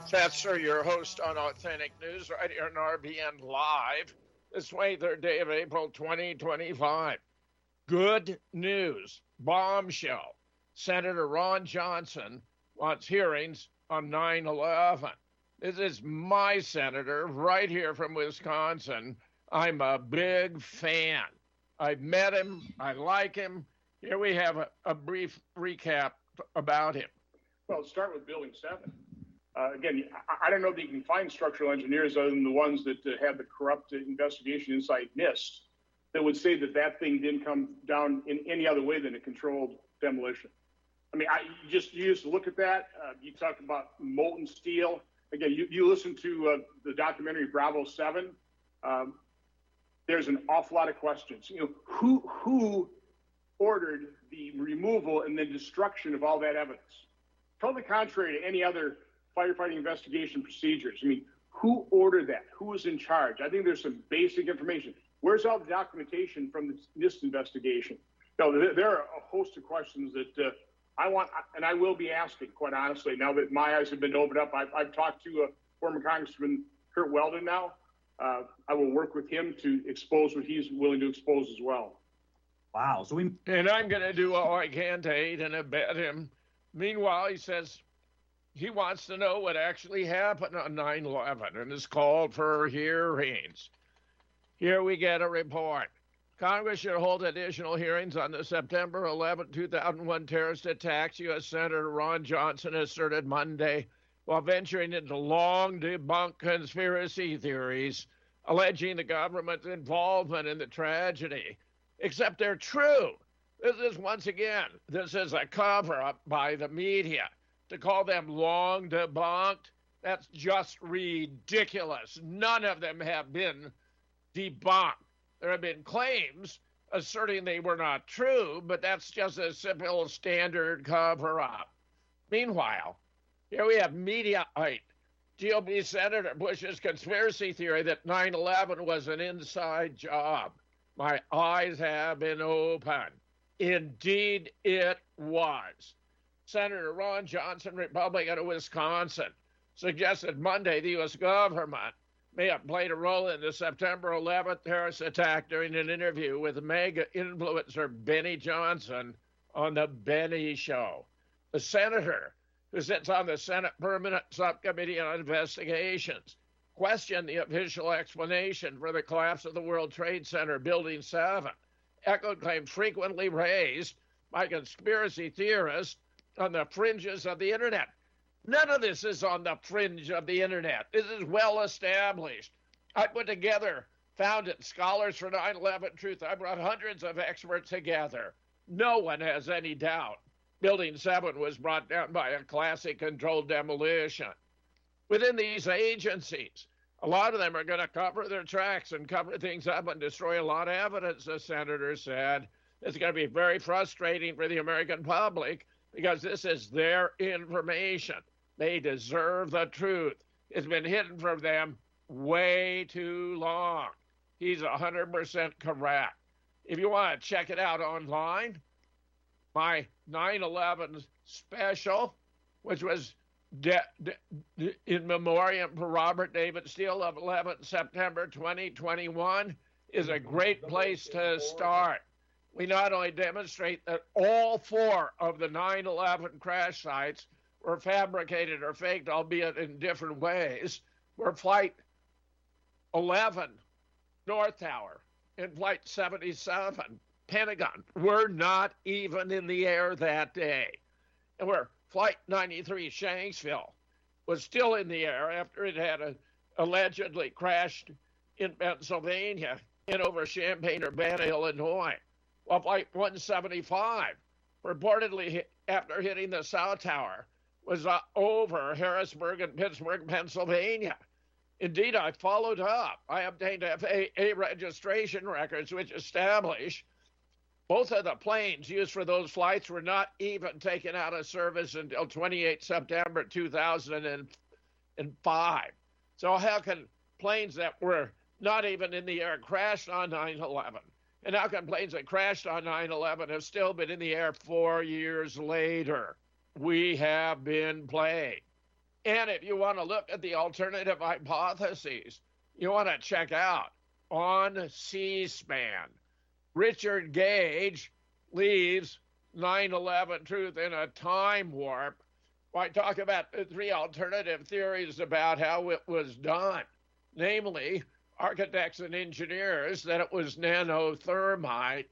Fetzer, your host on Authentic News, right here on RBN Live, this 23rd day of April 2025. Good news, bombshell. Senator Ron Johnson wants hearings on 9/11. This is my senator right here from Wisconsin. I'm a big fan. I've met him. I like him. Here we have a brief recap about him. Well, let's start with Building 7. Again, I don't know that you can find structural engineers other than the ones that had the corrupt investigation inside NIST that would say that that thing didn't come down in any other way than a controlled demolition. I mean, you just look at that. You talk about molten steel. Again, you listen to the documentary Bravo 7. There's an awful lot of questions. You know, who ordered the removal and then destruction of all that evidence? Totally contrary to any other firefighting investigation procedures. I mean, who ordered that? Who was in charge? I think there's some basic information. Where's all the documentation from the NIST investigation? No, there are a host of questions that I want, and I will be asking, quite honestly, now that my eyes have been opened up. I've talked to former Congressman Curt Weldon now. I will work with him to expose what he's willing to expose as well. Wow. And I'm going to do all I can to aid and abet him. Meanwhile, he says he wants to know what actually happened on 9/11 and has called for hearings. Here we get a report. Congress should hold additional hearings on the September 11, 2001 terrorist attacks, U.S. Senator Ron Johnson asserted Monday, while venturing into long debunked conspiracy theories alleging the government's involvement in the tragedy. Except they're true. This is a cover-up by the media. To call them long debunked, that's just ridiculous. None of them have been debunked. There have been claims asserting they were not true, but that's just a simple standard cover-up. Meanwhile, here we have Mediaite. GOP Senator Bush's conspiracy theory that 9/11 was an inside job. My eyes have been opened. Indeed, it was. Senator Ron Johnson, Republican of Wisconsin, suggested Monday the U.S. government may have played a role in the September 11th terrorist attack during an interview with mega influencer Benny Johnson on The Benny Show. The senator, who sits on the Senate Permanent Subcommittee on Investigations, questioned the official explanation for the collapse of the World Trade Center Building 7, echoed claims frequently raised by conspiracy theorists on the fringes of the internet. None of this is on the fringe of the internet. This is well established. I put together, founded Scholars for 9/11 Truth. I brought hundreds of experts together. No one has any doubt Building 7 was brought down by a classic controlled demolition. Within these agencies, a lot of them are going to cover their tracks and cover things up and destroy a lot of evidence, the senator said. It's going to be very frustrating for the American public because this is their information. They deserve the truth. It's been hidden from them way too long. He's 100% correct. If you want to check it out online, my 9/11 special, which was in memoriam for Robert David Steele of 11 September 2021, is a great place to start. We not only demonstrate that all 4 of the 9/11 crash sites were fabricated or faked, albeit in different ways, were Flight 11, North Tower, and Flight 77, Pentagon, were not even in the air that day. And where Flight 93, Shanksville, was still in the air after it had allegedly crashed in Pennsylvania and over Champaign-Urbana, Illinois. While Flight 175, reportedly after hitting the South Tower, was over Harrisburg and Pittsburgh, Pennsylvania. Indeed, I followed up. I obtained FAA registration records which establish both of the planes used for those flights were not even taken out of service until 28 September 2005. So how can planes that were not even in the air crashed on 9/11? And how can planes that crashed on 9/11 have still been in the air 4 years later? We have been played. And if you want to look at the alternative hypotheses, you want to check out on C-SPAN. Richard Gage leaves 9/11 truth in a time warp. I talk about the three alternative theories about how it was done, namely architects and engineers that it was nanothermite,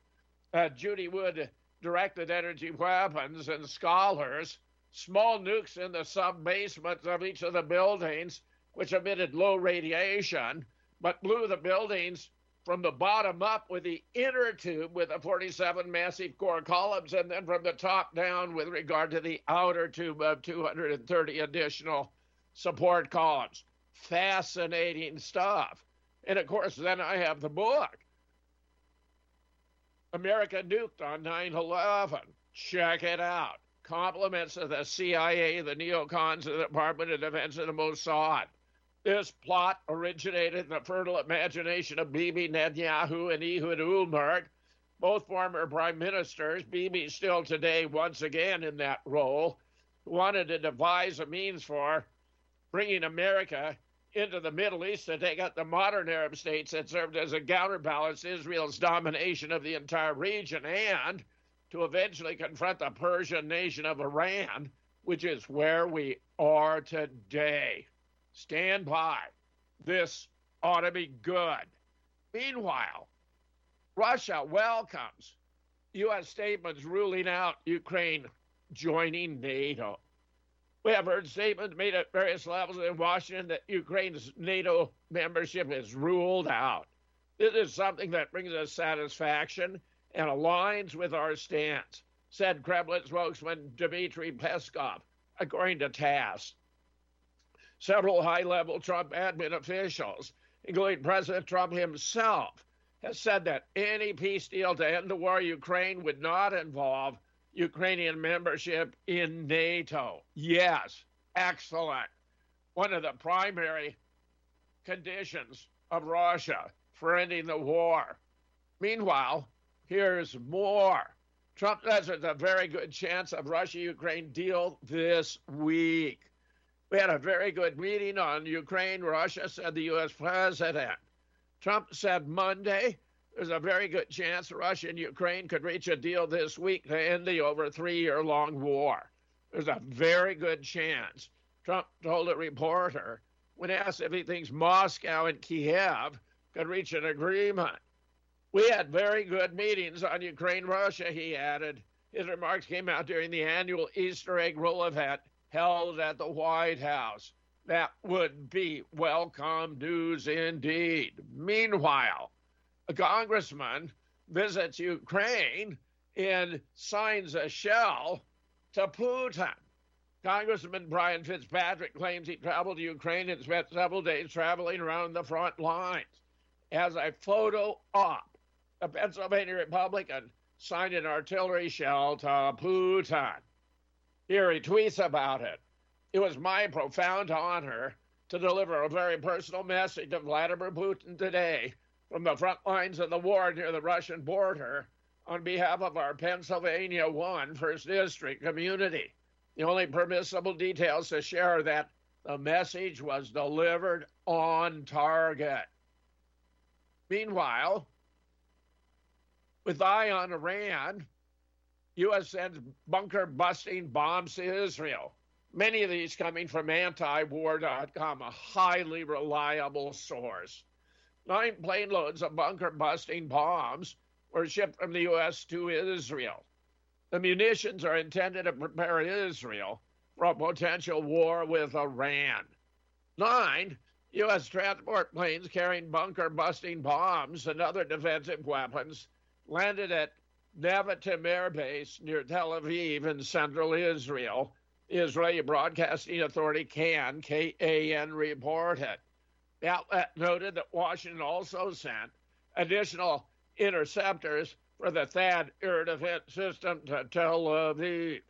Judy Wood directed energy weapons, and scholars, small nukes in the sub-basements of each of the buildings, which emitted low radiation, but blew the buildings from the bottom up with the inner tube with the 47 massive core columns, and then from the top down with regard to the outer tube of 230 additional support columns. Fascinating stuff. And of course, then I have the book, America Nuked on 9/11. Check it out. Compliments of the CIA, the neocons, the Department of Defense, and the Mossad. This plot originated in the fertile imagination of Bibi Netanyahu and Ehud Olmert, both former prime ministers. Bibi still today, once again in that role, wanted to devise a means for bringing America into the Middle East to take out the modern Arab states that served as a counterbalance to Israel's domination of the entire region, and to eventually confront the Persian nation of Iran, which is where we are today. Stand by. This ought to be good. Meanwhile, Russia welcomes U.S. statements ruling out Ukraine joining NATO. We have heard statements made at various levels in Washington that Ukraine's NATO membership is ruled out. This is something that brings us satisfaction and aligns with our stance, said Kremlin spokesman Dmitry Peskov, according to TASS. Several high-level Trump admin officials, including President Trump himself, has said that any peace deal to end the war in Ukraine would not involve Ukrainian membership in NATO. Yes, excellent. One of the primary conditions of Russia for ending the war. Meanwhile, here's more. Trump says there's a very good chance of Russia-Ukraine deal this week. We had a very good meeting on Ukraine, Russia, said the U.S. president. Trump said Monday there's a very good chance Russia and Ukraine could reach a deal this week to end the over 3-year-long war. There's a very good chance, Trump told a reporter when asked if he thinks Moscow and Kiev could reach an agreement. We had very good meetings on Ukraine, Russia, he added. His remarks came out during the annual Easter egg roll event held at the White House. That would be welcome news indeed. Meanwhile, a congressman visits Ukraine and signs a shell to Putin. Congressman Brian Fitzpatrick claims he traveled to Ukraine and spent several days traveling around the front lines. As a photo op, a Pennsylvania Republican signed an artillery shell to Putin. Here he tweets about it. It was my profound honor to deliver a very personal message to Vladimir Putin today from the front lines of the war near the Russian border on behalf of our Pennsylvania 1 First District community. The only permissible details to share are that the message was delivered on target. Meanwhile, with eye on Iran, U.S. sends bunker-busting bombs to Israel. Many of these coming from antiwar.com, a highly reliable source. 9 plane loads of bunker-busting bombs were shipped from the U.S. to Israel. The munitions are intended to prepare Israel for a potential war with Iran. 9 U.S. transport planes carrying bunker-busting bombs and other defensive weapons landed at Nevatim Air Base near Tel Aviv in central Israel. The Israeli Broadcasting Authority KAN reported. The outlet noted that Washington also sent additional interceptors for the THAAD air defense system to Tel Aviv.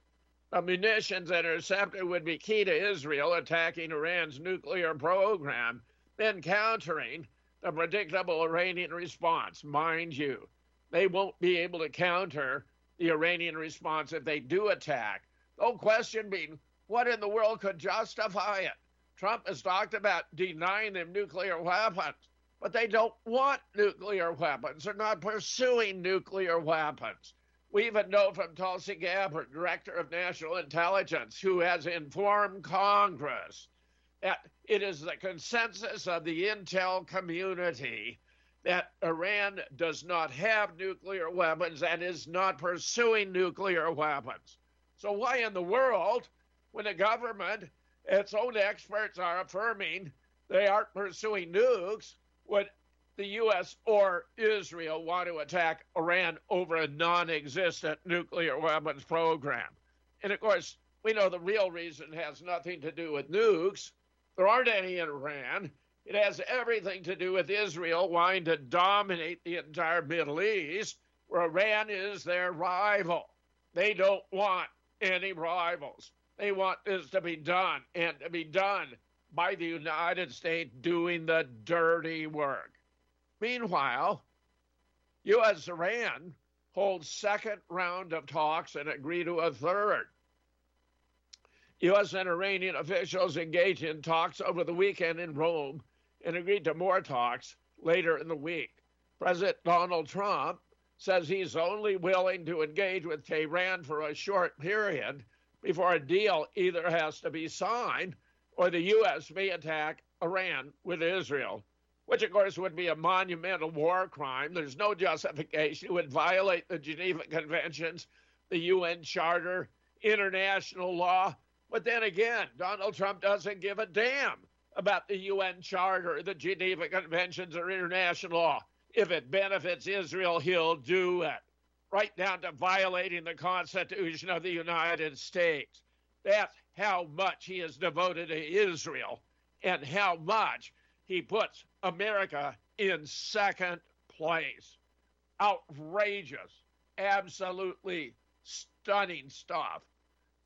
A munitions interceptor would be key to Israel attacking Iran's nuclear program, then countering the predictable Iranian response. Mind you, they won't be able to counter the Iranian response if they do attack. The whole question being, What in the world could justify it? Trump has talked about denying them nuclear weapons, but they don't want nuclear weapons. They're not pursuing nuclear weapons. We even know from Tulsi Gabbard, Director of National Intelligence, who has informed Congress that it is the consensus of the intel community that Iran does not have nuclear weapons and is not pursuing nuclear weapons. So why in the world, when the government, its own experts are affirming they aren't pursuing nukes, would the U.S. or Israel want to attack Iran over a non-existent nuclear weapons program? And of course, we know the real reason has nothing to do with nukes. There aren't any in Iran. It has everything to do with Israel wanting to dominate the entire Middle East, where Iran is their rival. They don't want any rivals. They want this to be done, and to be done by the United States doing the dirty work. Meanwhile, U.S.-Iran holds second round of talks and agree to a third. U.S. and Iranian officials engaged in talks over the weekend in Rome and agreed to more talks later in the week. President Donald Trump says he's only willing to engage with Tehran for a short period before a deal either has to be signed or the U.S. may attack Iran with Israel, which of course would be a monumental war crime. There's no justification. It would violate the Geneva Conventions, the UN Charter, international law. But then again, Donald Trump doesn't give a damn about the UN Charter, the Geneva Conventions, or international law. If it benefits Israel, he'll do it, right down to violating the Constitution of the United States. That's how much he is devoted to Israel and how much he puts America in second place. Outrageous, absolutely stunning stuff.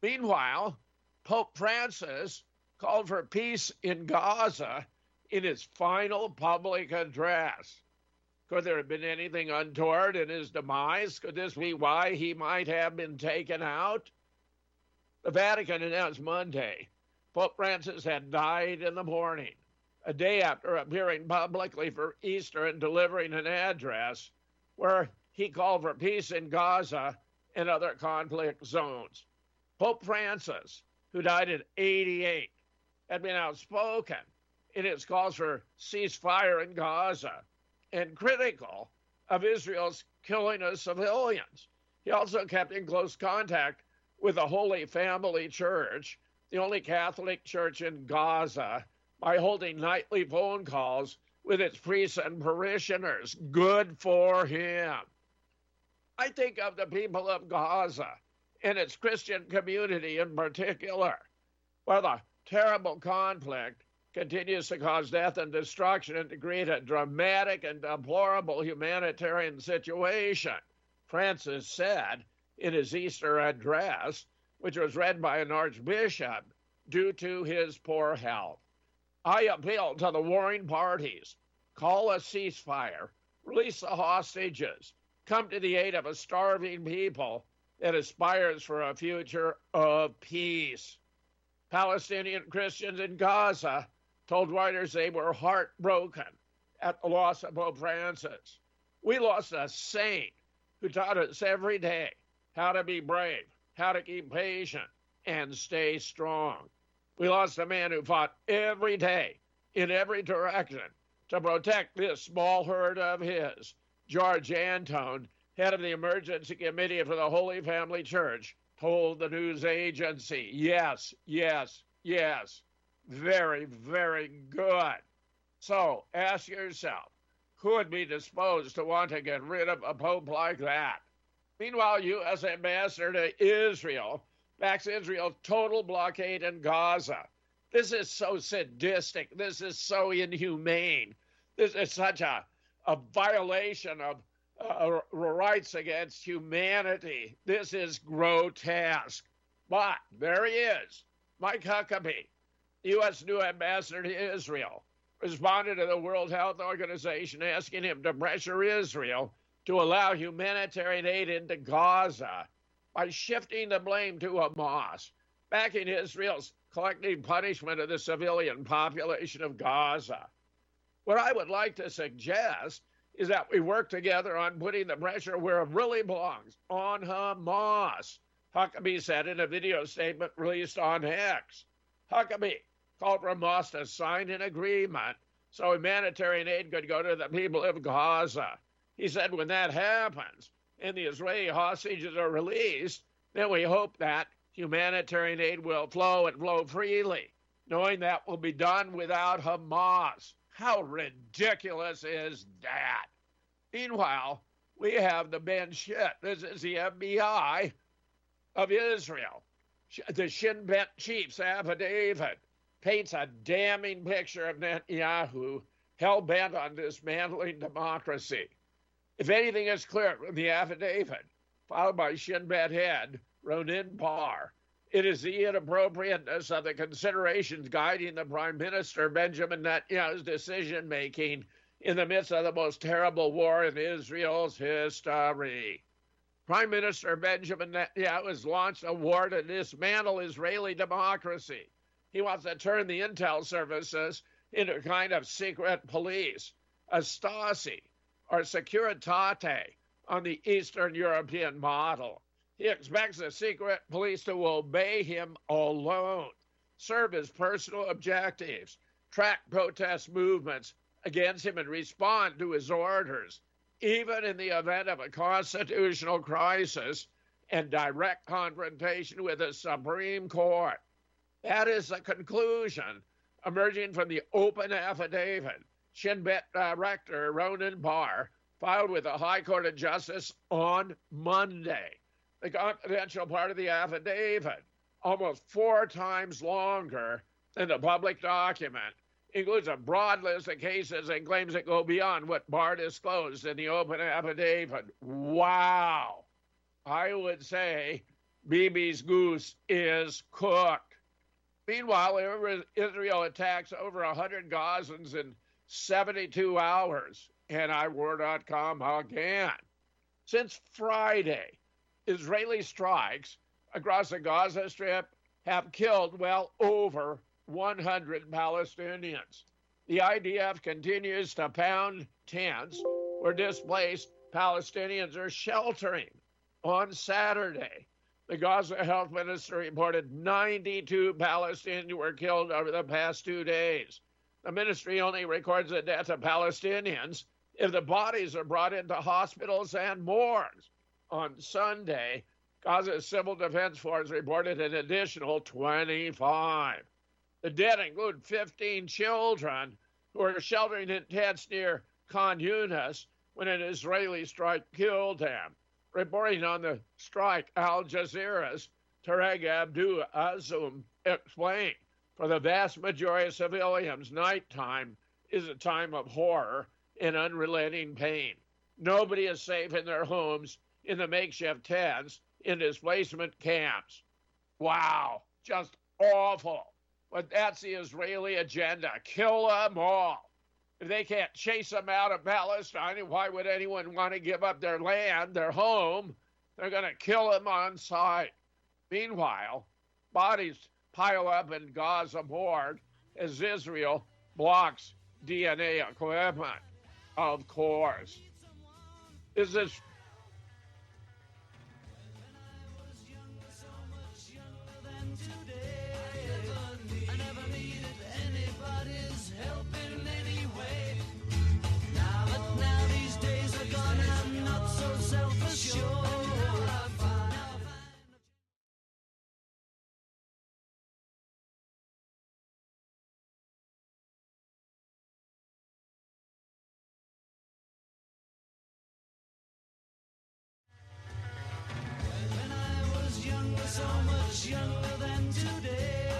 Meanwhile, Pope Francis called for peace in Gaza in his final public address. Could there have been anything untoward in his demise? Could this be why he might have been taken out? The Vatican announced Monday Pope Francis had died in the morning, a day after appearing publicly for Easter and delivering an address where he called for peace in Gaza and other conflict zones. Pope Francis, who died at 88, had been outspoken in his calls for ceasefire in Gaza and critical of Israel's killing of civilians. He also kept in close contact with the Holy Family Church, the only Catholic church in Gaza, by holding nightly phone calls with its priests and parishioners. Good for him. I think of the people of Gaza and its Christian community in particular, where the terrible conflict continues to cause death and destruction and to create a dramatic and deplorable humanitarian situation, Francis said in his Easter address, which was read by an archbishop due to his poor health. I appeal to the warring parties, call a ceasefire, release the hostages, come to the aid of a starving people that aspires for a future of peace. Palestinian Christians in Gaza told Reuters they were heartbroken at the loss of Pope Francis. We lost a saint who taught us every day how to be brave, how to keep patient, and stay strong. We lost a man who fought every day in every direction to protect this small herd of his. George Antone, head of the emergency committee for the Holy Family Church, told the news agency, yes, yes, yes, very, very good. So ask yourself, who would be disposed to want to get rid of a pope like that? Meanwhile, U.S. Ambassador to Israel backs Israel's total blockade in Gaza. This is so sadistic. This is so inhumane. This is such a violation of rights against humanity. This is grotesque. But there he is, Mike Huckabee, U.S. new ambassador to Israel, responded to the World Health Organization asking him to pressure Israel to allow humanitarian aid into Gaza by shifting the blame to Hamas. backing Israel's collective punishment of the civilian population of Gaza. What I would like to suggest is that we work together on putting the pressure where it really belongs, on Hamas, Huckabee said in a video statement released on X. Huckabee called for Hamas to sign an agreement so humanitarian aid could go to the people of Gaza. He said when that happens and the Israeli hostages are released, then we hope that humanitarian aid will flow and flow freely, knowing that will be done without Hamas. How ridiculous is that? Meanwhile, we have the Ben Shit. This is the FBI of Israel. The Shin Bet chief's affidavit paints a damning picture of Netanyahu hell-bent on dismantling democracy. If anything is clear from the affidavit filed by Shin Bet head Ronen Bar, it is the inappropriateness of the considerations guiding the Prime Minister Benjamin Netanyahu's decision-making in the midst of the most terrible war in Israel's history. Prime Minister Benjamin Netanyahu has launched a war to dismantle Israeli democracy. He wants to turn the intel services into a kind of secret police, a Stasi or Securitate on the Eastern European model. He expects the secret police to obey him alone, serve his personal objectives, track protest movements against him, and respond to his orders, even in the event of a constitutional crisis and direct confrontation with the Supreme Court. That is the conclusion emerging from the open affidavit Shin Bet Director Ronen Bar filed with the High Court of Justice on Monday. The confidential part of the affidavit, almost 4 times longer than the public document, includes a broad list of cases and claims that go beyond what Barr disclosed in the open affidavit. Wow. I would say Bibi's goose is cooked. Meanwhile, Israel attacks over 100 Gazans in 72 hours. NIWar.com again. Since Friday, Israeli strikes across the Gaza Strip have killed well over 100 Palestinians. The IDF continues to pound tents where displaced Palestinians are sheltering. On Saturday, the Gaza Health Minister reported 92 Palestinians were killed over the past 2 days. The ministry only records the death of Palestinians if the bodies are brought into hospitals and morgues. On Sunday, Gaza's Civil Defense Force reported an additional 25. The dead include 15 children who were sheltering in tents near Khan Yunis when an Israeli strike killed them. Reporting on the strike, Al Jazeera's Tarek Abdu Azum explained, for the vast majority of civilians, nighttime is a time of horror and unrelenting pain. Nobody is safe in their homes, in the makeshift tents, in displacement camps. Wow, just awful. But that's the Israeli agenda. Kill them all. If they can't chase them out of Palestine, why would anyone want to give up their land, their home? They're going to kill them on sight. Meanwhile, bodies pile up in Gaza morgue as Israel blocks DNA equipment. Of course. Is this so much younger than today.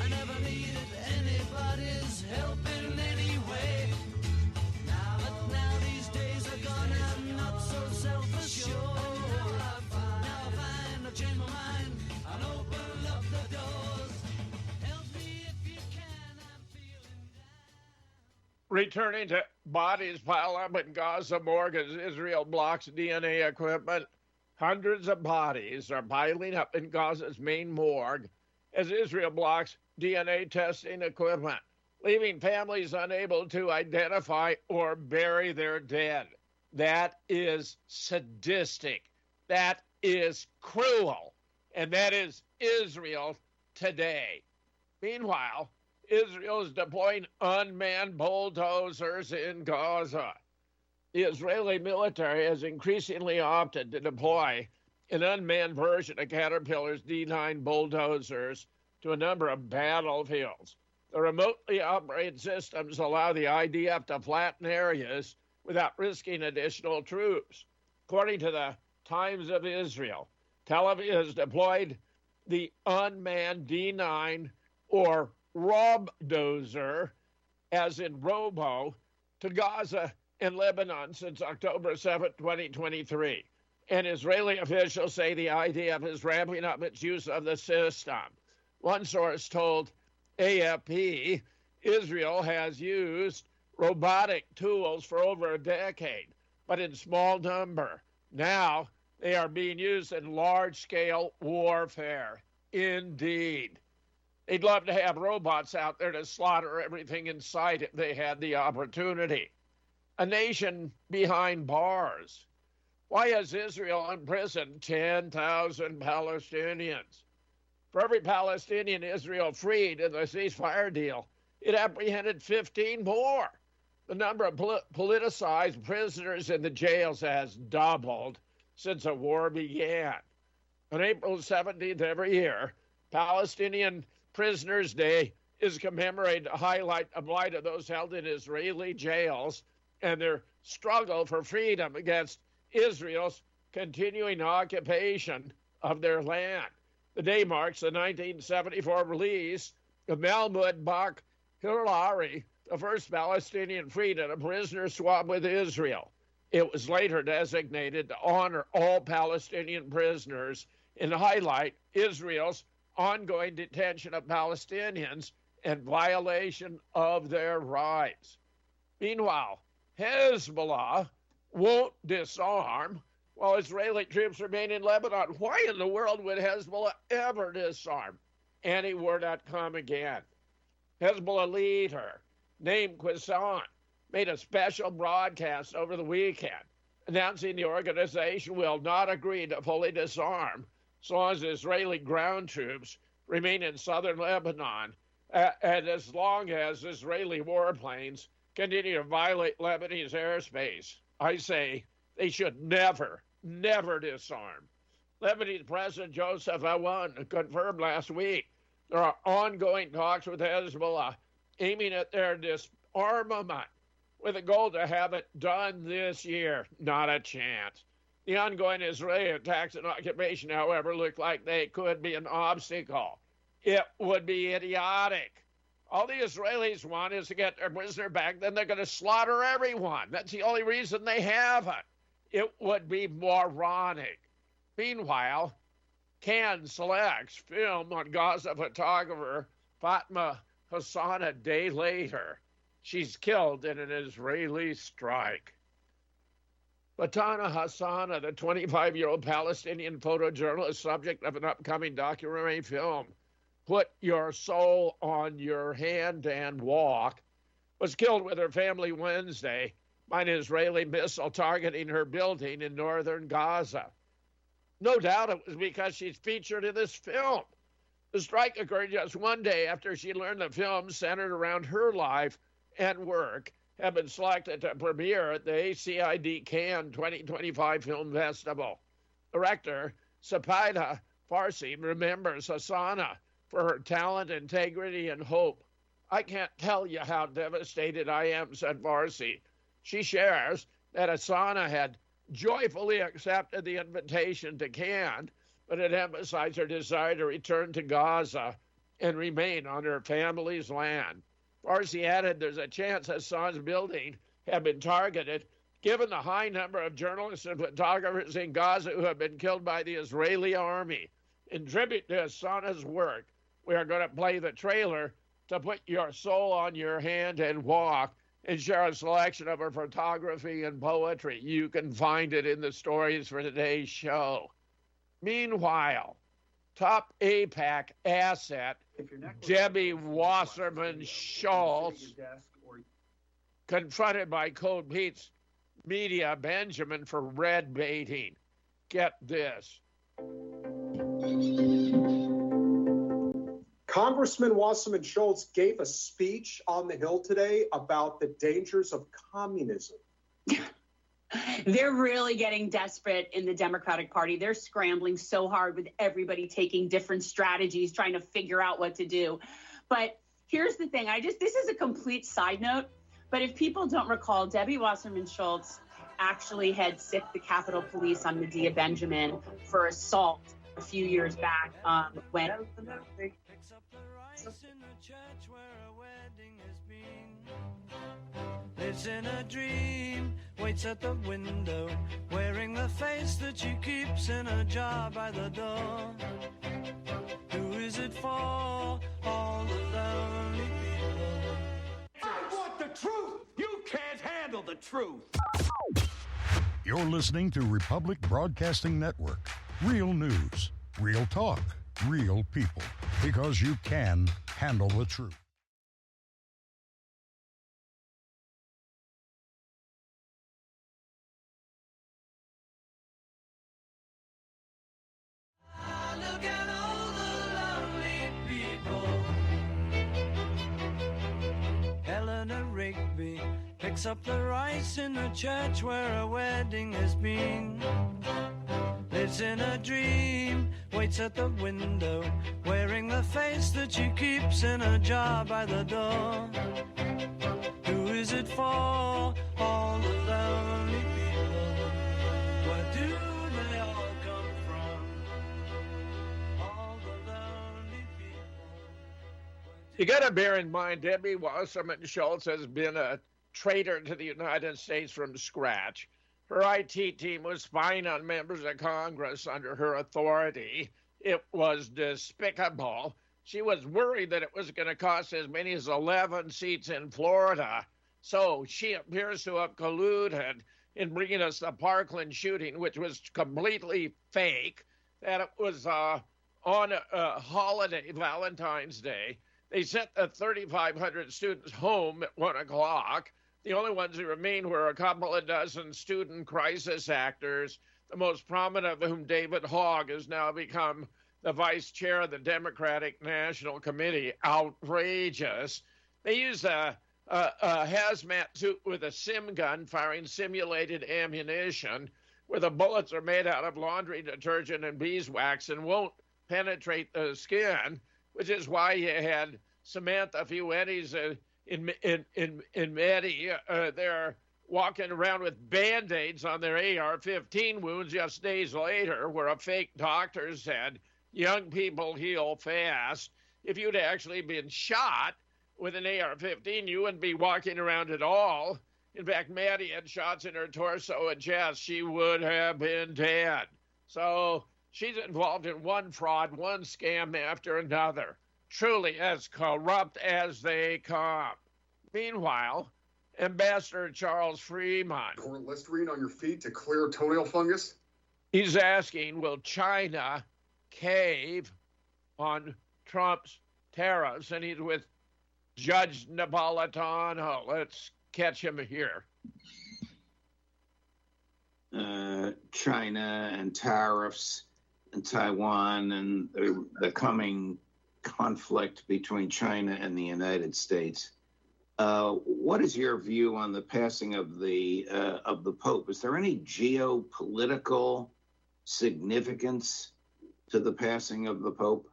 I never needed anybody's help in any way. But now these days are gone and I'm not so self-assured. Now I find I've changed my mind. I'll open up the doors. Help me if you can, I'm feeling down. returning to bodies pile up in Gaza morgue as Israel blocks DNA equipment? Hundreds of bodies are piling up in Gaza's main morgue as Israel blocks DNA testing equipment, leaving families unable to identify or bury their dead. That is sadistic. That is cruel. And that is Israel today. Meanwhile, Israel is deploying unmanned bulldozers in Gaza. The Israeli military has increasingly opted to deploy an unmanned version of Caterpillar's D9 bulldozers to a number of battlefields. The remotely operated systems allow the IDF to flatten areas without risking additional troops. According to the Times of Israel, Tel Aviv has deployed the unmanned D9 or Robdozer, as in Robo, to Gaza and Lebanon since October 7, 2023. And Israeli officials say the IDF is ramping up its use of the system. One source told AFP Israel has used robotic tools for over a decade, but in small number. Now they are being used in large-scale warfare. Indeed. They'd love to have robots out there to slaughter everything in sight if they had the opportunity. A nation behind bars. Why has Israel imprisoned 10,000 Palestinians? For every Palestinian Israel freed in the ceasefire deal, it apprehended 15 more. The number of politicized prisoners in the jails has doubled since the war began. On April 17th every year, Palestinian Prisoners' Day is commemorated to highlight the plight of those held in Israeli jails and their struggle for freedom against Israel's continuing occupation of their land. The day marks the 1974 release of Mahmoud Bak Hilari, the first Palestinian freed in a prisoner swap with Israel. It was later designated to honor all Palestinian prisoners and highlight Israel's ongoing detention of Palestinians and violation of their rights. Meanwhile, Hezbollah won't disarm while Israeli troops remain in Lebanon. Why in the world would Hezbollah ever disarm? Anywhere.com again. Hezbollah leader named Qassam made a special broadcast over the weekend announcing the organization will not agree to fully disarm so long as Israeli ground troops remain in southern Lebanon and as long as Israeli warplanes continue to violate Lebanese airspace. I say they should never disarm. Lebanese President Joseph Aoun confirmed last week there are ongoing talks with Hezbollah aiming at their disarmament with a goal to have it done this year. Not a chance. The ongoing Israeli attacks and occupation, however, look like they could be an obstacle. It would be idiotic. All the Israelis want is to get their prisoner back, then they're going to slaughter everyone. That's the only reason they have it. It would be moronic. Meanwhile, Cannes selects film on Gaza photographer Fatma Hassan a day later. She's killed in an Israeli strike. Fatana Hassana, the 25-year-old Palestinian photojournalist subject of an upcoming documentary film, Put Your Soul on Your Hand and Walk, was killed with her family Wednesday by an Israeli missile targeting her building in northern Gaza. No doubt it was because she's featured in this film. The strike occurred just one day after she learned the film centered around her life and work have been selected to premiere at the ACID Cannes 2025 Film Festival. Director Sapaida Farsi remembers Hassana for her talent, integrity, and hope. I can't tell you how devastated I am, said Farsi. She shares that Hassana had joyfully accepted the invitation to Cannes, but it emphasized her desire to return to Gaza and remain on her family's land. Farsi added there's a chance Hassan's building had been targeted, given the high number of journalists and photographers in Gaza who have been killed by the Israeli army. In tribute to Hassana's work, we are going to play the trailer to Put Your Soul on Your Hand and Walk, and share a selection of her photography and poetry. You can find it in the stories for today's show. Meanwhile, top AIPAC asset Debbie Wasserman Schultz, confronted by Code Pete's media Benjamin for red baiting. Get this. Congressman Wasserman Schultz gave a speech on the Hill today about the dangers of communism. They're really getting desperate in the Democratic Party. They're scrambling so hard with everybody taking different strategies, trying to figure out what to do. But here's the thing. This is a complete side note, but if people don't recall, Debbie Wasserman Schultz actually had sicked the Capitol Police on Medea Benjamin for assault a few years back when... Lives in a dream, waits at the window, wearing the face that she keeps in a jar by the door. Who is it for? All the lonely people. I want the truth! You can't handle the truth! You're listening to Republic Broadcasting Network. Real news, real talk, real people. Because you can handle the truth. Look at all the lonely people. Eleanor Rigby picks up the rice in the church where a wedding has been. Lives in a dream, waits at the window, wearing the face that she keeps in a jar by the door. Who is it for? All the lonely people. Where do they all come from? All the lonely people. You got to bear in mind, Debbie Wasserman Schultz has been a traitor to the United States from scratch. Her IT team was spying on members of Congress under her authority. It was despicable. She was worried that it was going to cost as many as 11 seats in Florida. So she appears to have colluded in bringing us the Parkland shooting, which was completely fake, that it was on a holiday, Valentine's Day. They sent the 3,500 students home at 1 o'clock. The only ones who remained were a couple of dozen student crisis actors, the most prominent of whom, David Hogg, has now become the vice chair of the Democratic National Committee. Outrageous. They used a hazmat suit with a sim gun firing simulated ammunition, where the bullets are made out of laundry detergent and beeswax and won't penetrate the skin, which is why you had Samantha Fuentes in Medi, they're walking around with Band-Aids on their AR-15 wounds just days later, where a fake doctor said young people heal fast. If you'd actually been shot with an AR-15, you wouldn't be walking around at all. In fact, Maddie had shots in her torso and chest. She would have been dead. So she's involved in one fraud, one scam after another. Truly as corrupt as they come. Meanwhile, Ambassador Charles Freeman, Pour Listerine on your feet to clear toenail fungus? he's asking, will China cave on Trump's tariffs? And he's with Judge Napolitano. Let's catch him here. China and tariffs and Taiwan and the coming conflict between China and the United States. What is your view on the passing of the Pope? Is there any geopolitical significance to the passing of the Pope?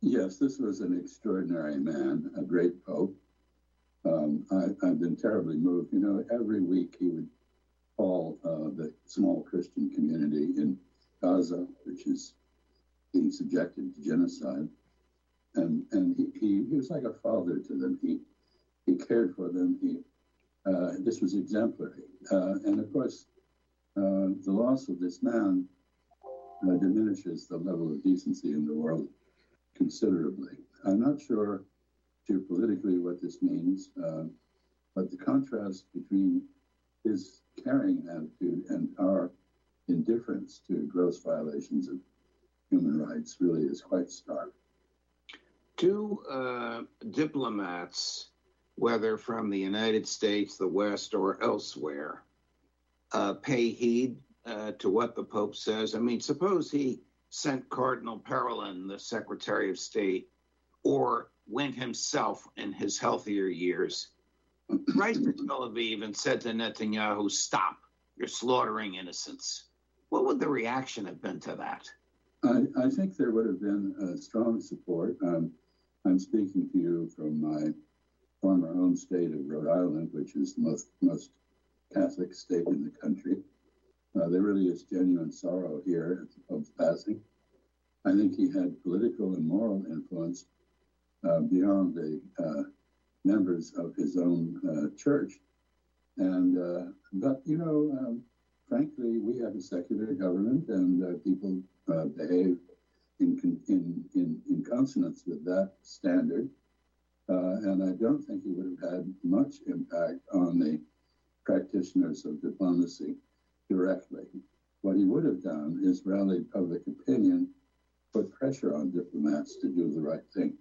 Yes, this was an extraordinary man, a great Pope. I've been terribly moved. You know, every week he would call the small Christian community in Gaza, which is being subjected to genocide. And he was like a father to them. He cared for them. This was exemplary. And of course, the loss of this man diminishes the level of decency in the world considerably. I'm not sure geopolitically what this means. But the contrast between his caring attitude and our indifference to gross violations of human rights really is quite stark. Do diplomats, whether from the United States, the West, or elsewhere, pay heed to what the Pope says? I mean, suppose he sent Cardinal Parolin, the Secretary of State, or went himself in his healthier years right to Tel Aviv and said to Netanyahu, "Stop, you're slaughtering innocents." What would the reaction have been to that? I think there would have been strong support. I'm speaking to you from my former home state of Rhode Island, which is the most Catholic state in the country. There really is genuine sorrow here at the Pope's passing. I think he had political and moral influence beyond the members of his own church. But, frankly, we have a secular government, and people behave in consonance with that standard. And I don't think he would have had much impact on the practitioners of diplomacy directly. What he would have done is rallied public opinion, put pressure on diplomats to do the right thing.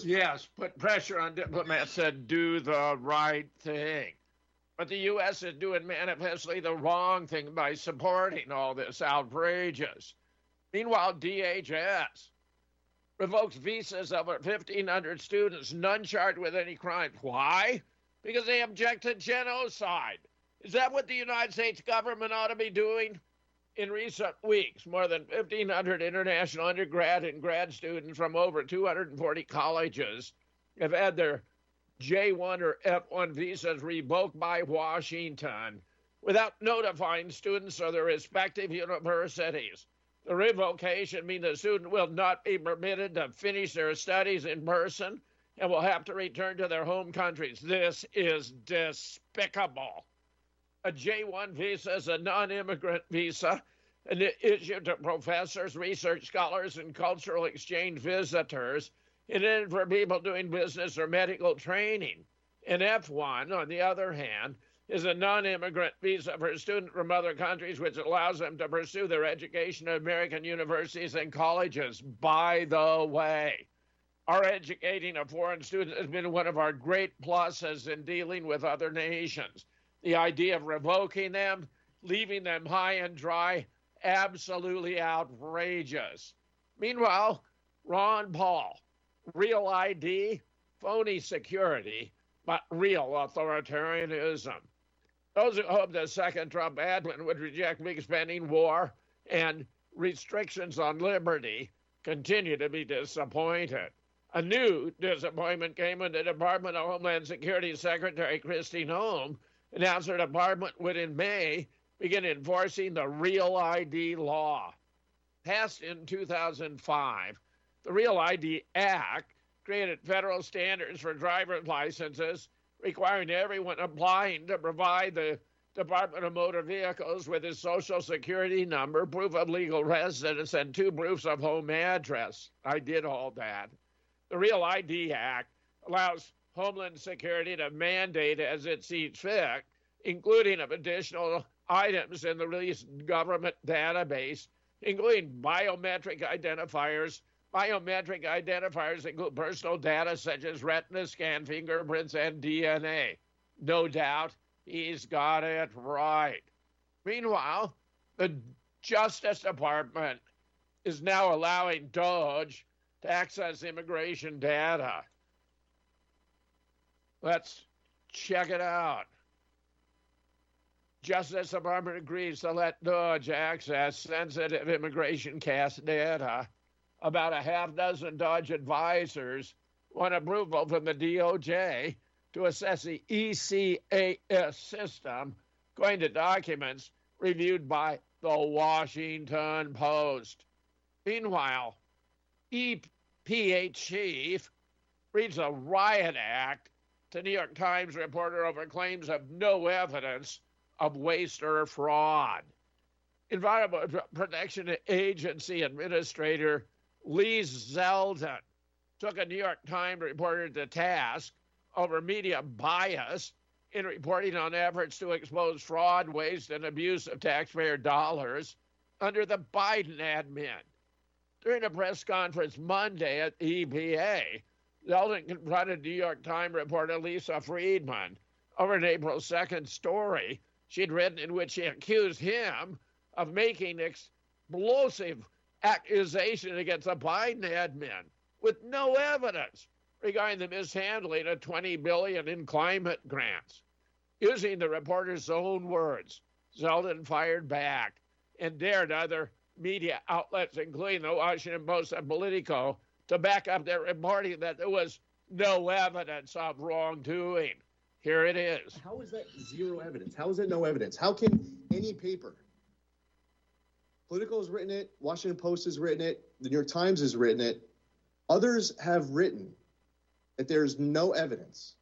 Yes, put pressure on diplomats to do the right thing. But the U.S. is doing manifestly the wrong thing by supporting all this outrageous. Meanwhile, DHS revokes visas of over 1,500 students, none charged with any crime. Why? Because they object to genocide. Is that what the United States government ought to be doing? In recent weeks, more than 1,500 international undergrad and grad students from over 240 colleges have had their J1 or F1 visas revoked by Washington without notifying students or their respective universities. The revocation means the student will not be permitted to finish their studies in person and will have to return to their home countries. This is despicable. A J1 visa is a non-immigrant visa and issued to professors, research scholars, and cultural exchange visitors, intended for people doing business or medical training. An F1, on the other hand, is a non-immigrant visa for students from other countries, which allows them to pursue their education at American universities and colleges. By the way, our educating a foreign student has been one of our great pluses in dealing with other nations. The idea of revoking them, leaving them high and dry, absolutely outrageous. Meanwhile, Ron Paul, real ID, phony security, but real authoritarianism. Those who hoped the second Trump admin would reject big spending, war, and restrictions on liberty continue to be disappointed. A new disappointment came when the Department of Homeland Security Secretary Kristi Noem announced her department would in May begin enforcing the Real ID law. Passed in 2005, the Real ID Act created federal standards for driver's licenses, requiring everyone applying to provide the Department of Motor Vehicles with his Social Security number, proof of legal residence, and 2 proofs of home address. I did all that. The Real ID Act allows Homeland Security to mandate as it sees fit, including of additional items in the released government database, including biometric identifiers. Biometric identifiers include personal data such as retina scan, fingerprints, and DNA. No doubt he's got it right. Meanwhile, the Justice Department is now allowing DOJ to access immigration data. Let's check it out. Justice Department agrees to let DOJ access sensitive immigration case data. About a half dozen DOJ advisors want approval from the DOJ to assess the ECAS system, going to documents reviewed by the Washington Post. Meanwhile, EPA chief reads a riot act to New York Times reporter over claims of no evidence of waste or fraud. Environmental Protection Agency Administrator Lee Zeldin took a New York Times reporter to task over media bias in reporting on efforts to expose fraud, waste, and abuse of taxpayer dollars under the Biden admin. During a press conference Monday at EPA, Zeldin confronted New York Times reporter Lisa Friedman over an April 2nd story she'd written in which she accused him of making explosive accusations against the Biden admin with no evidence regarding the mishandling of $20 billion in climate grants. Using the reporter's own words, Zeldin fired back and dared other media outlets, including the Washington Post and Politico, to back up their reporting that there was no evidence of wrongdoing. Here it is. How is that zero evidence? How is that no evidence? How can any paper, Politico has written it, Washington Post has written it, the New York Times has written it, others have written that there's no evidence.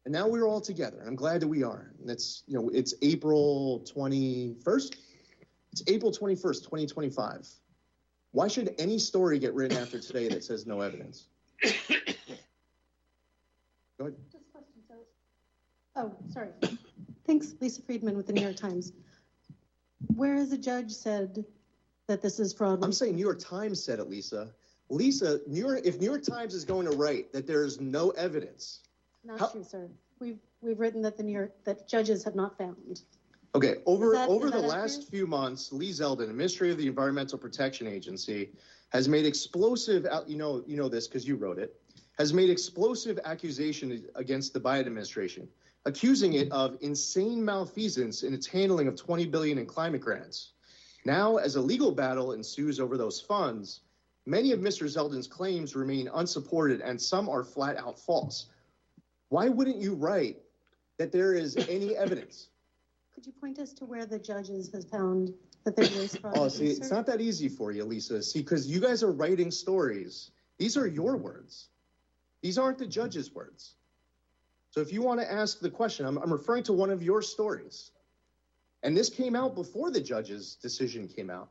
And now we're all together. I'm glad that we are. And it's April 21st. It's April 21st, 2025. Why should any story get written after today that says no evidence? Go ahead. Just a question, so. Oh, sorry. Thanks, Lisa Friedman with the New York Times. Where has the judge said that this is fraud? I'm saying New York Times said it, Lisa. Lisa, if New York Times is going to write that there's no evidence. Not true, sir. We've written that judges have not found. Okay, over the last few months, Lee Zeldin, administrator of the Environmental Protection Agency, has made explosive, you know this because you wrote it, has made explosive accusations against the Biden administration, accusing it of insane malfeasance in its handling of $20 billion in climate grants. Now, as a legal battle ensues over those funds, many of Mr. Zeldin's claims remain unsupported and some are flat out false. Why wouldn't you write that there is any evidence? Could you point us to where the judges has found that there is fraud? Oh, see, it's not that easy for you, Lisa. See, because you guys are writing stories. These are your words. These aren't the judge's words. So if you want to ask the question, I'm referring to one of your stories. And this came out before the judge's decision came out.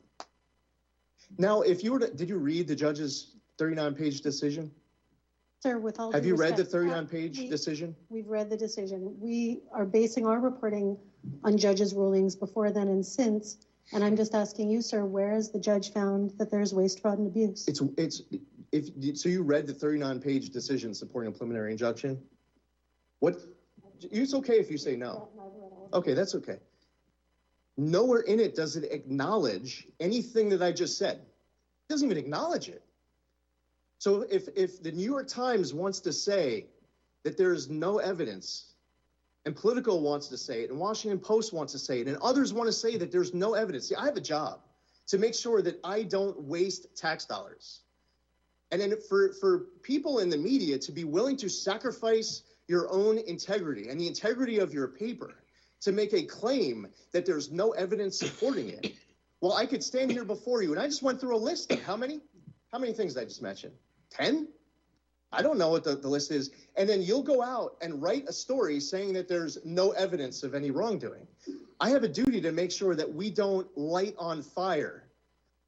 Now, if you were to, did you read the judge's 39-page decision? Sir, with all due Have you read the respect, 39-page decision? We've read the decision. We are basing our reporting on judges' rulings before then and since. And I'm just asking you, sir, where has the judge found that there's waste, fraud, and abuse? So you read the 39-page decision supporting a preliminary injunction? What? It's okay if you say no. Okay, that's okay. Nowhere in it does it acknowledge anything that I just said. It doesn't even acknowledge it. So if the New York Times wants to say that there is no evidence, and Politico wants to say it, and Washington Post wants to say it, and others want to say that there's no evidence, see, I have a job to make sure that I don't waste tax dollars. And then for people in the media to be willing to sacrifice your own integrity and the integrity of your paper to make a claim that there's no evidence supporting it. Well, I could stand here before you, and I just went through a list of how many things did I just mention? 10? I don't know what the list is. And then you'll go out and write a story saying that there's no evidence of any wrongdoing. I have a duty to make sure that we don't light on fire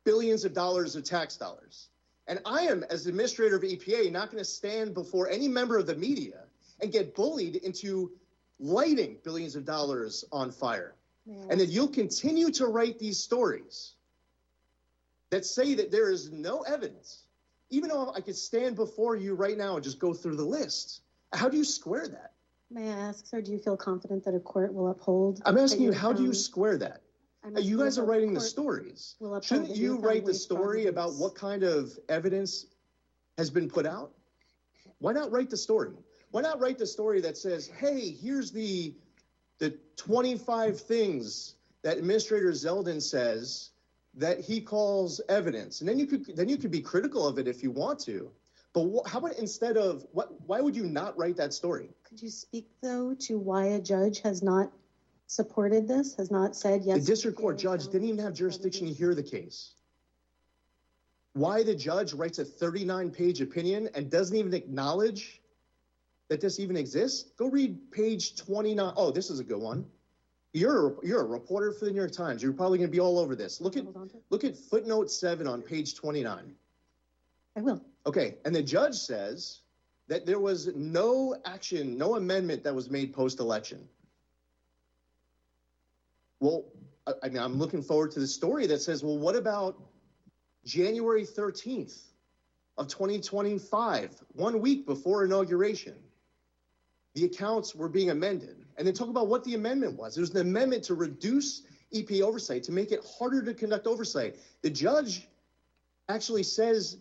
billions of dollars of tax dollars. And I am, as administrator of EPA, not going to stand before any member of the media and get bullied into lighting billions of dollars on fire. And that you'll continue to write these stories that say that there is no evidence, even though I could stand before you right now and just go through the list. How do you square that? May I ask, sir, do you feel confident that a court will uphold? I'm asking you, how do you square that? You guys are writing the stories. Shouldn't you write the story about what kind of evidence has been put out? Why not write the story? Why not write the story that says, hey, here's the 25 things that Administrator Zeldin says that he calls evidence, and then you could be critical of it if you want to. But how about instead of why would you not write that story? Could you speak though to why a judge has not supported this, has not said yes? The district court judge didn't even have jurisdiction to hear the case. Why the judge writes a 39-page opinion and doesn't even acknowledge that this even exists? Go read page 29. Oh, this is a good one. You're a reporter for the New York Times. You're probably going to be all over this. Look at footnote 7 on page 29. I will. Okay, and the judge says that there was no action, no amendment that was made post-election. Well, I mean, I'm looking forward to the story that says, well, what about January 13th of 2025, 1 week before inauguration? The accounts were being amended. And then talk about what the amendment was. It was an amendment to reduce EP oversight, to make it harder to conduct oversight. The judge actually says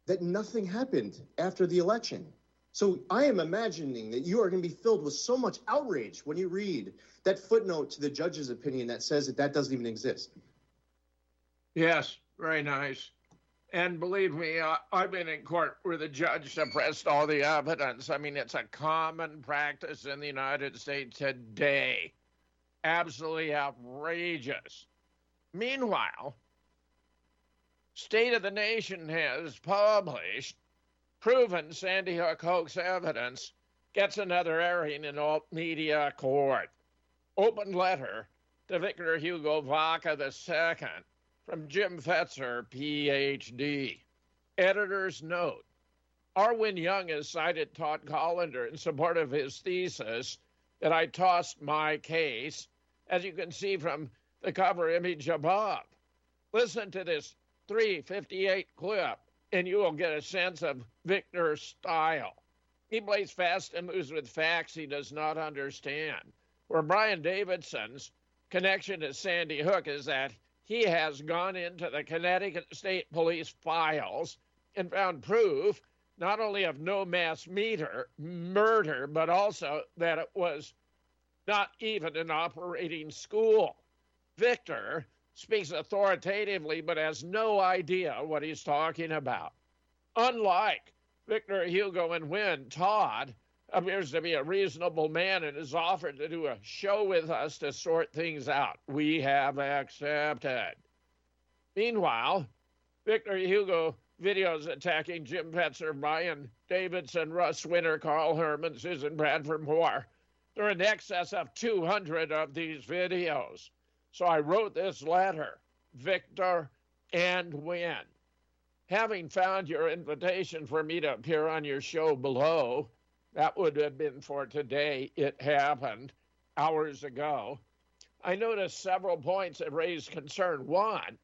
that nothing happened after the election. So I am imagining that you are going to be filled with so much outrage when you read that footnote to the judge's opinion that says that that doesn't even exist. Yes, very nice. And believe me, I've been in court where the judge suppressed all the evidence. I mean, it's a common practice in the United States today. Absolutely outrageous. Meanwhile, State of the Nation has published proven Sandy Hook hoax evidence gets another airing in alt media court. Open letter to Victor Hugo Vaca II from Jim Fetzer, Ph.D. Editor's note. Arwen Young has cited Todd Collender in support of his thesis that I tossed my case, as you can see from the cover image above. Listen to this 3:58 clip, and you will get a sense of Victor's style. He plays fast and moves with facts he does not understand. Where Brian Davidson's connection to Sandy Hook is that he has gone into the Connecticut State Police files and found proof not only of no mass murder, but also that it was not even an operating school. Victor speaks authoritatively but has no idea what he's talking about. Unlike Victor Hugo and Wynn, Todd appears to be a reasonable man and has offered to do a show with us to sort things out. We have accepted. Meanwhile, Victor Hugo videos attacking Jim Fetzer, Brian Davidson, Russ Winter, Carl Herman, Susan Bradford Moore. There are in excess of 200 of these videos. So I wrote this letter, Victor and Wynn. Having found your invitation for me to appear on your show below, that would have been for today. It happened hours ago. I noticed several points that raised concern. One,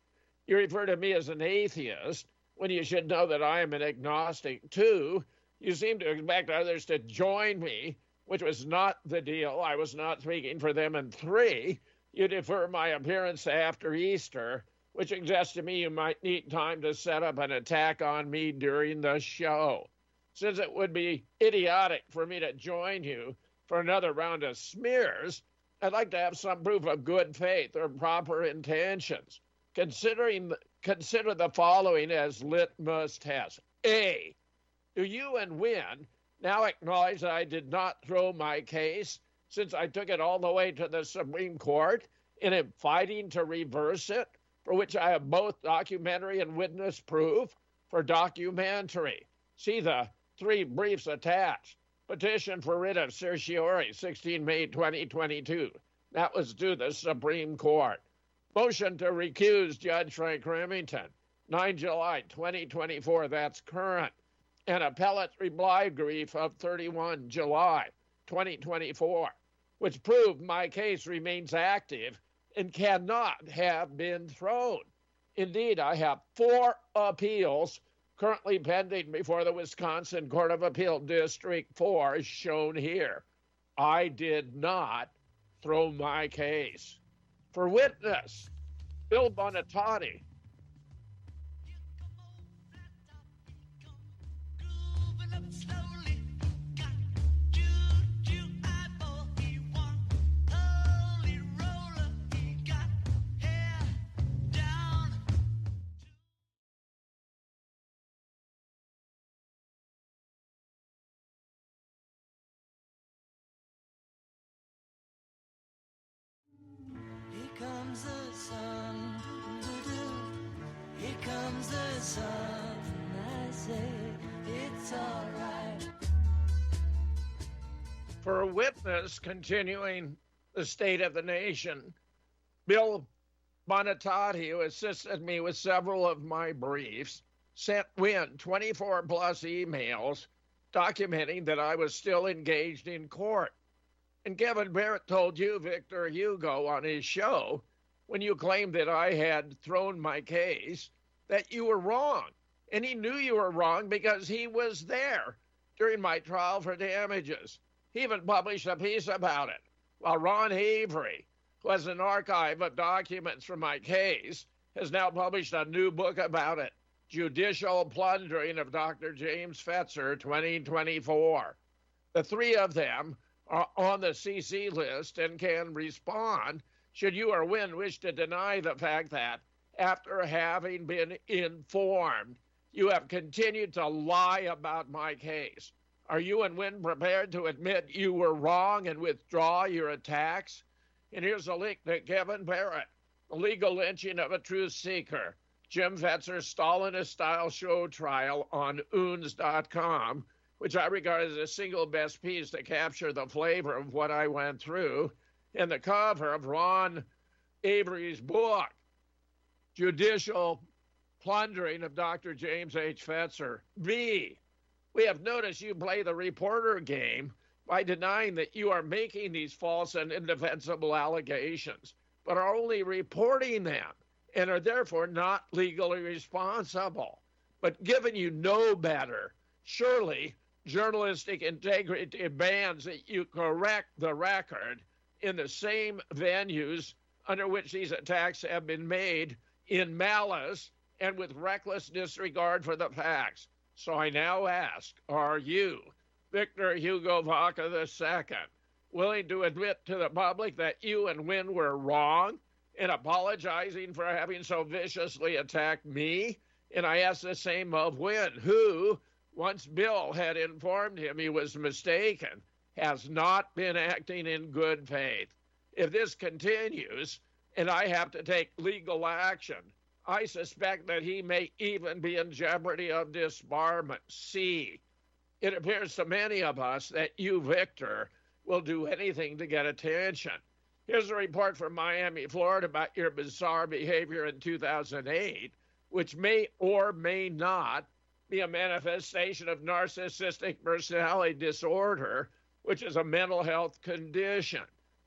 you refer to me as an atheist when you should know that I am an agnostic. Two, you seem to expect others to join me, which was not the deal. I was not speaking for them. And three, you defer my appearance to after Easter, which suggests to me you might need time to set up an attack on me during the show. Since it would be idiotic for me to join you for another round of smears, I'd like to have some proof of good faith or proper intentions. Consider the following as litmus tests. A, do you and Wynn now acknowledge that I did not throw my case since I took it all the way to the Supreme Court and am fighting to reverse it, for which I have both documentary and witness proof? For documentary, see the 3 briefs attached. Petition for writ of certiorari, 16 May 2022. That was to the Supreme Court. Motion to recuse Judge Frank Remington, 9 July 2024. That's current. An appellate reply brief of 31 July 2024, which proved my case remains active and cannot have been thrown. Indeed, I have 4 appeals currently pending before the Wisconsin Court of Appeal District 4, as shown here. I did not throw my case. For witness, Bill Bonatati. Comes the sun, here comes the sun, I say it's all right. For a witness, continuing the State of the Nation, Bill Bonatati, who assisted me with several of my briefs, sent Wynn 24 plus emails documenting that I was still engaged in court. And Kevin Barrett told you, Victor Hugo, on his show, when you claimed that I had thrown my case, that you were wrong. And he knew you were wrong because he was there during my trial for damages. He even published a piece about it. While Ron Avery, who has an archive of documents from my case, has now published a new book about it, Judicial Plundering of Dr. James Fetzer, 2024. The three of them are on the CC list and can respond should you or Wynn wish to deny the fact that, after having been informed, you have continued to lie about my case. Are you and Wynn prepared to admit you were wrong and withdraw your attacks? And here's a link to Kevin Barrett, The Legal Lynching of a Truth Seeker, Jim Fetzer's Stalinist-style show trial on OONS.com, which I regard as the single best piece to capture the flavor of what I went through, and the cover of Ron Avery's book, Judicial Plundering of Dr. James H. Fetzer. B, we have noticed you play the reporter game by denying that you are making these false and indefensible allegations, but are only reporting them and are therefore not legally responsible. But given you know better, surely journalistic integrity demands that you correct the record in the same venues under which these attacks have been made, in malice and with reckless disregard for the facts. So I now ask, are you, Victor Hugo Vaca II, willing to admit to the public that you and Wynn were wrong in apologizing for having so viciously attacked me? And I ask the same of Wynn, who, once Bill had informed him he was mistaken, has not been acting in good faith. If this continues, and I have to take legal action, I suspect that he may even be in jeopardy of disbarment. C, it appears to many of us that you, Victor, will do anything to get attention. Here's a report from Miami, Florida about your bizarre behavior in 2008, which may or may not be a manifestation of narcissistic personality disorder, which is a mental health condition.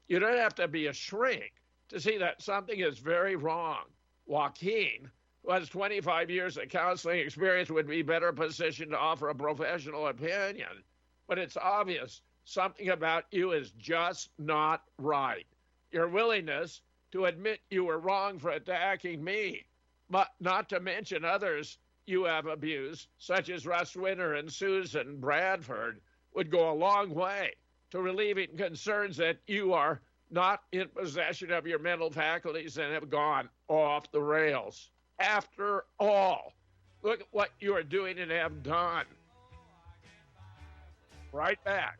You don't have to be a shrink to see that something is very wrong. Joaquin, who has 25 years of counseling experience, would be better positioned to offer a professional opinion. But it's obvious something about you is just not right. Your willingness to admit you were wrong for attacking me, but not to mention others you have abused, such as Russ Winter and Susan Bradford, would go a long way to relieving concerns that you are not in possession of your mental faculties and have gone off the rails. After all, look at what you are doing and have done. Right back.